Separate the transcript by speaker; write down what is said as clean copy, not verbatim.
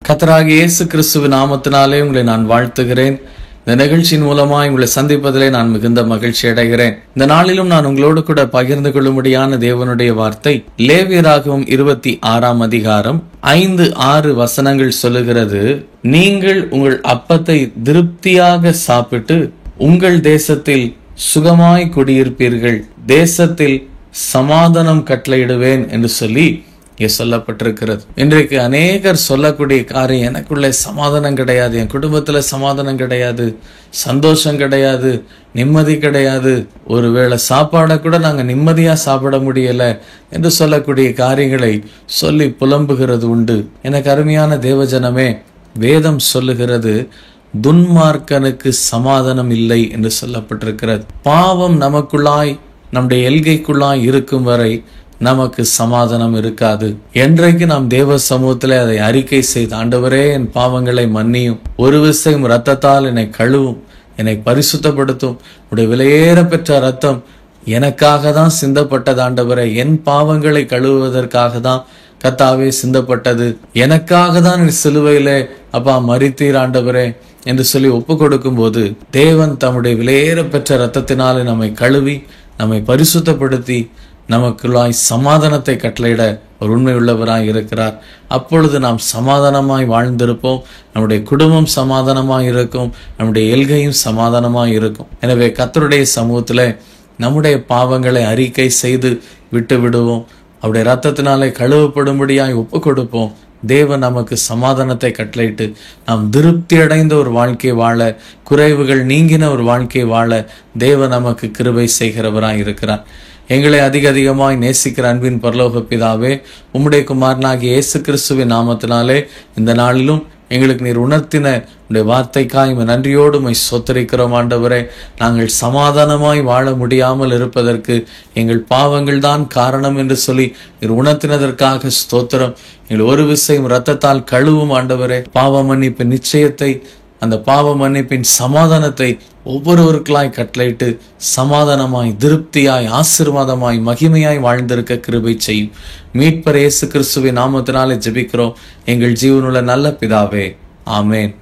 Speaker 1: கர்த்தராகிய இயேசு கிறிஸ்துவின் நாமத்தினாலே உங்களை நான் வாழ்த்துகிறேன். இந்த நிகழ்ச்சியின் மூலமாய் உங்களை சந்திப்பதிலே நான் மிகுந்த மகிழ்ச்சி அடைகிறேன். இந்த நாளிலும் நான் உங்களோடு கூட பகிர்ந்து கொள்ளும்படியான தேவனுடைய வார்த்தை லேவியராகமம் 26 அதிகாரம் 5-6 வசனங்கள் சொல்லுகிறது. நீங்கள் உங்கள் அப்பத்தை திருப்தியாக சாப்பிட்டு உங்கள் தேசத்தில் சுகமாய் குடியிருப்பீர்கள், தேசத்தில் சமாதானம் கட்டளையிடுவேன் என்று சொல்லி சொல்லப்பட்டிருக்கிறது. இன்றைக்கு அநேகர் சொல்லக்கூடிய காரியம், எனக்குள்ள சமாதானம் கிடையாது, என் குடும்பத்துல சமாதானம் கிடையாது, சந்தோஷம் கிடையாது, நிம்மதி கிடையாது, ஒருவேளை சாப்பாடை கூட நாங்க நிம்மதியா சாப்பிட முடியல என்று சொல்லக்கூடிய காரியங்களை சொல்லி புலம்புகிறது உண்டு. எனக்கு அருமையான தேவஜனமே, வேதம் சொல்லுகிறது துன்மார்க்கனுக்கு சமாதானம் இல்லை என்று சொல்லப்பட்டிருக்கிறது. பாவம் நமக்குள்ளாய் நம்முடைய எல்கைக்குள்ளாய் இருக்கும் வரை நமக்கு சமாதானம் இருக்காது. என்றைக்கு நாம் தேவ சமூகத்திலே அதை அறிக்கை செய்து, ஆண்டவரே என் பாவங்களை மன்னியும், ஒரு விசையும் இரத்தத்தால் என்னை கழுவும், என்னை பரிசுத்தப்படுத்தும், உடைய விலையேற பெற்ற ரத்தம் எனக்காக தான் சிந்தப்பட்டது ஆண்டவரே, என் பாவங்களை கழுவுவதற்காக தான் கர்த்தாவே சிந்தப்பட்டது, எனக்காக தான் சிலுவையிலே அப்பா மரித்தீர் ஆண்டவரே என்று சொல்லி ஒப்பு கொடுக்கும் போது தேவன் தம்முடைய விலையேற பெற்ற ரத்தத்தினாலே நம்மை கழுவி நம்மை பரிசுத்தப்படுத்தி நமக்குள்ளாய் சமாதானத்தை கட்டளையிட ஒரு உண்மை உள்ளவராய் இருக்கிறார். அப்பொழுது நாம் சமாதானமாய் வாழ்ந்திருப்போம், நம்முடைய குடும்பம் சமாதானமாய் இருக்கும், நம்முடைய எல்கையும் சமாதானமாய் இருக்கும். எனவே கர்த்தருடைய சமூகத்துல நம்முடைய பாவங்களை அறிக்கை செய்து விட்டு விடுவோம், அவருடைய ரத்தத்தினாலே கழுவப்படும்படியாய் ஒப்பு கொடுப்போம். தேவன் நமக்கு சமாதானத்தை கட்டளையிட்டு நாம் திருப்தி அடைந்த ஒரு வாழ்க்கை வாழ, குறைவுகள் நீங்கின ஒரு வாழ்க்கை வாழ தேவன் நமக்கு கிருபை செய்கிறவராய் இருக்கிறார். எங்களை அதிகமாய் நேசிக்கிற அன்பின் பரலோக பிதாவே, உம்முடைய குமாரனாகிய இயேசு கிறிஸ்துவின் நாமத்தினாலே இந்த நாளிலும் எங்களுக்கு நீர் உணர்த்தின உடைய வார்த்தைக்காய் நன்றியோடு உம்மை ஸ்தோத்திரிக்கிறோம் ஆண்டவரே. நாங்கள் சமாதானமாய் வாழ முடியாமல் இருப்பதற்கு எங்கள் பாவங்கள் தான் காரணம் என்று சொல்லி நீர் உணர்த்தினதற்காக ஸ்தோத்திரம். எங்கள் ஒரு விசையும் இரத்தத்தால் கழுவும் ஆண்டவரே. பாவ மன்னிப்பின் நிச்சயத்தை, அந்த பாவ மன்னிப்பின் சமாதானத்தை ஒவ்வொருவருக்களாய் கட்டளையிட்டு சமாதானமாய், திருப்தியாய், ஆசீர்வாதமாய், மகிமையாய் வாழ்ந்திருக்க கிருபை செய்யும். மீட்பர் இயேசு கிறிஸ்துவின் நாமத்தினாலே ஜெபிக்கிறோம் எங்கள் ஜீவனுள்ள நல்ல பிதாவே, ஆமேன்.